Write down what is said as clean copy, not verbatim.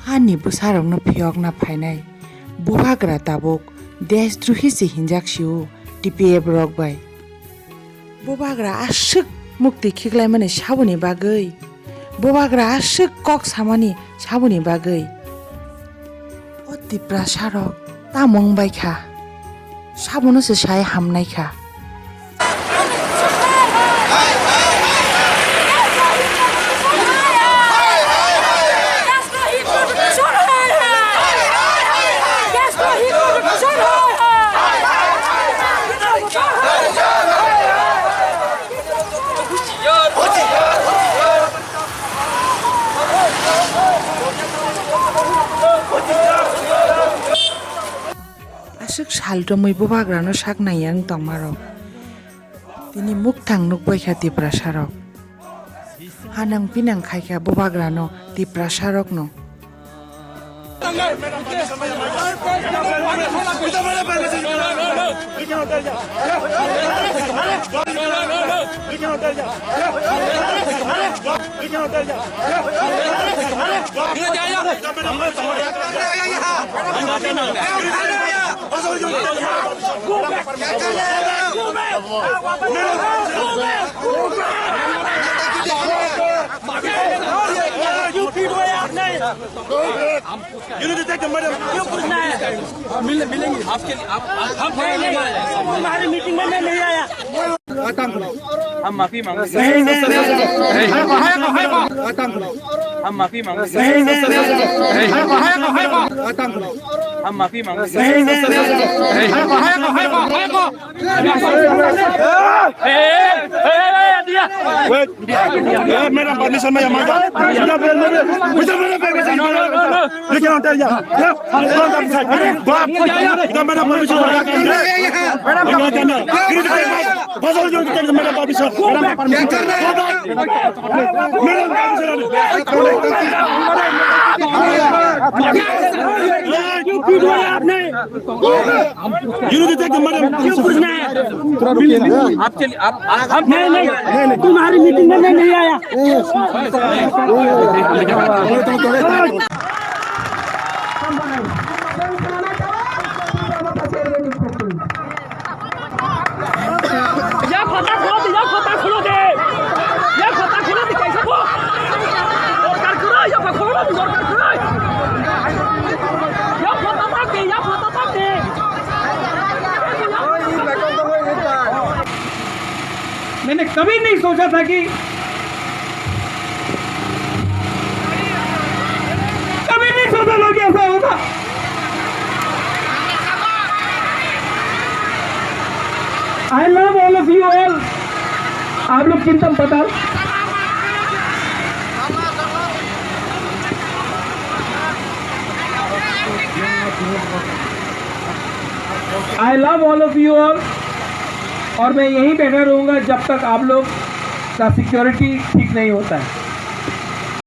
Hani busarong piyok na phainai buhagra tabok desdruhi se hinjaksiu tipe brok bai bubagra ashik mukti khiklai mane sabuni bagoi bubagra ashik kok samani sabuni bagoi otipra sarok tamong bai kha sabuno se sai hamnai kha Asik saldomui bubagrano sak naiyang tongmarok tini mukthang nukbai kha tiprasarok hanang pinang khaikha bubagrano tiprasarok no You need to take the madam. क्यों पूछना है? मिलेंगे आपके लिए हम हमारी meeting में नहीं आया हम माफी मांगते हैं हम माफी मांगते हैं हम माफी मांगते हैं मेरा परमिशन में तुम्हारी मीटिंग में नहीं आया मैंने कभी नहीं सोचा था कि लोग ऐसा होगा I love all of you all आप लोग चिंतन पता I love all of you all और मैं यहीं बैठा रहूंगा जब तक आप लोग का सिक्योरिटी ठीक नहीं होता है